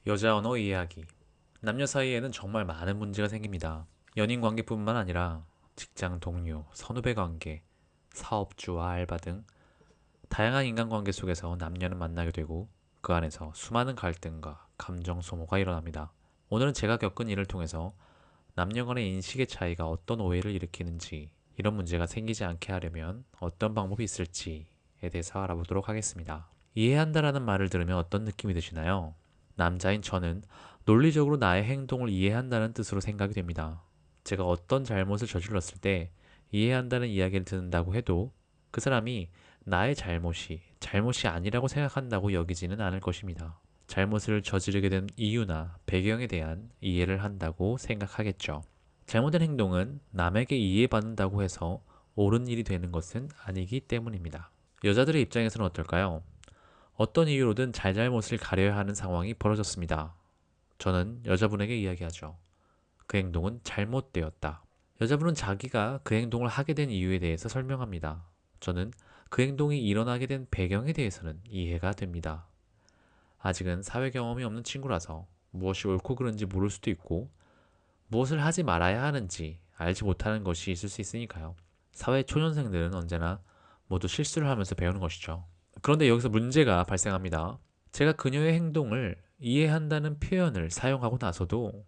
여자 언어 이해하기. 남녀 사이에는 정말 많은 문제가 생깁니다. 연인 관계뿐만 아니라 직장 동료, 선후배 관계, 사업주와 알바 등 다양한 인간관계 속에서 남녀는 만나게 되고 그 안에서 수많은 갈등과 감정 소모가 일어납니다. 오늘은 제가 겪은 일을 통해서 남녀 간의 인식의 차이가 어떤 오해를 일으키는지, 이런 문제가 생기지 않게 하려면 어떤 방법이 있을지에 대해서 알아보도록 하겠습니다. 이해한다라는 말을 들으면 어떤 느낌이 드시나요? 남자인 저는 논리적으로 나의 행동을 이해한다는 뜻으로 생각이 됩니다. 제가 어떤 잘못을 저질렀을 때 이해한다는 이야기를 듣는다고 해도 그 사람이 나의 잘못이 아니라고 생각한다고 여기지는 않을 것입니다. 잘못을 저지르게 된 이유나 배경에 대한 이해를 한다고 생각하겠죠. 잘못된 행동은 남에게 이해받는다고 해서 옳은 일이 되는 것은 아니기 때문입니다. 여자들의 입장에서는 어떨까요? 어떤 이유로든 잘잘못을 가려야 하는 상황이 벌어졌습니다. 저는 여자분에게 이야기하죠. 그 행동은 잘못되었다. 여자분은 자기가 그 행동을 하게 된 이유에 대해서 설명합니다. 저는 그 행동이 일어나게 된 배경에 대해서는 이해가 됩니다. 아직은 사회 경험이 없는 친구라서 무엇이 옳고 그른지 모를 수도 있고 무엇을 하지 말아야 하는지 알지 못하는 것이 있을 수 있으니까요. 사회 초년생들은 언제나 모두 실수를 하면서 배우는 것이죠. 그런데 여기서 문제가 발생합니다. 제가 그녀의 행동을 이해한다는 표현을 사용하고 나서도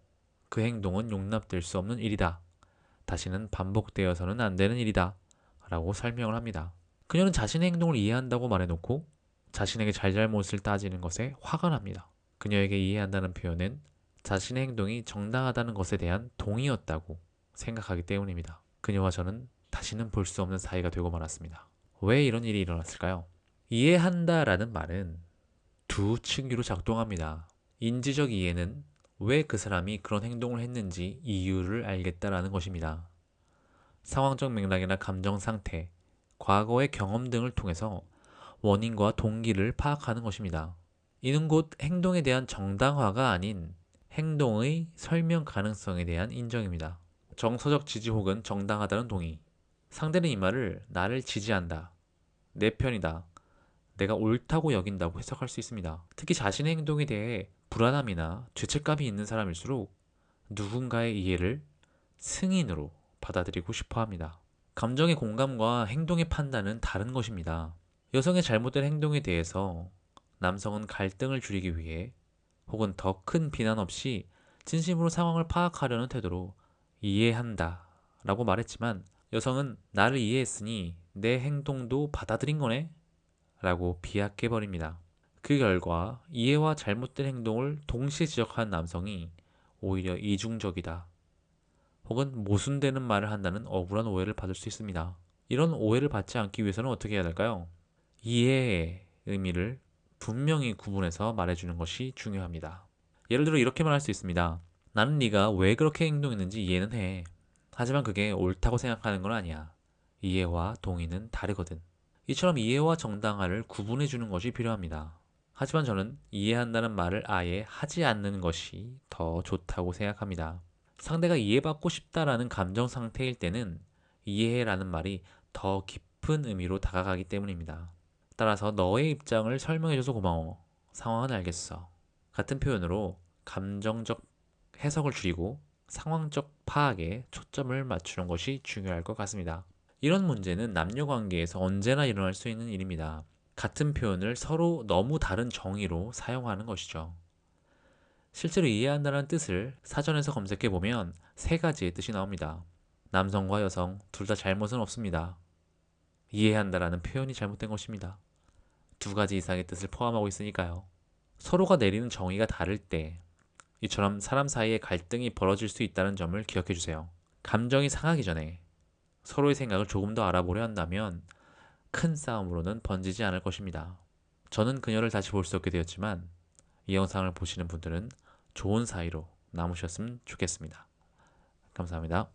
그 행동은 용납될 수 없는 일이다. 다시는 반복되어서는 안 되는 일이다. 라고 설명을 합니다. 그녀는 자신의 행동을 이해한다고 말해놓고 자신에게 잘잘못을 따지는 것에 화가 납니다. 그녀에게 이해한다는 표현은 자신의 행동이 정당하다는 것에 대한 동의였다고 생각하기 때문입니다. 그녀와 저는 다시는 볼 수 없는 사이가 되고 말았습니다. 왜 이런 일이 일어났을까요? 이해한다라는 말은 두 층위로 작동합니다. 인지적 이해는 왜 그 사람이 그런 행동을 했는지 이유를 알겠다라는 것입니다. 상황적 맥락이나 감정 상태, 과거의 경험 등을 통해서 원인과 동기를 파악하는 것입니다. 이는 곧 행동에 대한 정당화가 아닌 행동의 설명 가능성에 대한 인정입니다. 정서적 지지 혹은 정당하다는 동의. 상대는 이 말을 나를 지지한다, 내 편이다, 내가 옳다고 여긴다고 해석할 수 있습니다. 특히 자신의 행동에 대해 불안함이나 죄책감이 있는 사람일수록 누군가의 이해를 승인으로 받아들이고 싶어 합니다. 감정의 공감과 행동의 판단은 다른 것입니다. 여성의 잘못된 행동에 대해서 남성은 갈등을 줄이기 위해 혹은 더 큰 비난 없이 진심으로 상황을 파악하려는 태도로 이해한다 라고 말했지만, 여성은 나를 이해했으니 내 행동도 받아들인 거네? 라고 비약해버립니다. 그 결과 이해와 잘못된 행동을 동시에 지적하는 남성이 오히려 이중적이다 혹은 모순되는 말을 한다는 억울한 오해를 받을 수 있습니다. 이런 오해를 받지 않기 위해서는 어떻게 해야 될까요? 이해의 의미를 분명히 구분해서 말해주는 것이 중요합니다. 예를 들어 이렇게 말할 수 있습니다. 나는 네가 왜 그렇게 행동했는지 이해는 해. 하지만 그게 옳다고 생각하는 건 아니야. 이해와 동의는 다르거든. 이처럼 이해와 정당화를 구분해 주는 것이 필요합니다. 하지만 저는 이해한다는 말을 아예 하지 않는 것이 더 좋다고 생각합니다. 상대가 이해받고 싶다라는 감정 상태일 때는 이해해라는 말이 더 깊은 의미로 다가가기 때문입니다. 따라서 너의 입장을 설명해줘서 고마워. 상황은 알겠어. 같은 표현으로 감정적 해석을 줄이고 상황적 파악에 초점을 맞추는 것이 중요할 것 같습니다. 이런 문제는 남녀 관계에서 언제나 일어날 수 있는 일입니다. 같은 표현을 서로 너무 다른 정의로 사용하는 것이죠. 실제로 이해한다는 뜻을 사전에서 검색해보면 세 가지의 뜻이 나옵니다. 남성과 여성 둘 다 잘못은 없습니다. 이해한다라는 표현이 잘못된 것입니다. 두 가지 이상의 뜻을 포함하고 있으니까요. 서로가 내리는 정의가 다를 때 이처럼 사람 사이에 갈등이 벌어질 수 있다는 점을 기억해 주세요. 감정이 상하기 전에 서로의 생각을 조금 더 알아보려 한다면 큰 싸움으로는 번지지 않을 것입니다. 저는 그녀를 다시 볼 수 없게 되었지만 이 영상을 보시는 분들은 좋은 사이로 남으셨으면 좋겠습니다. 감사합니다.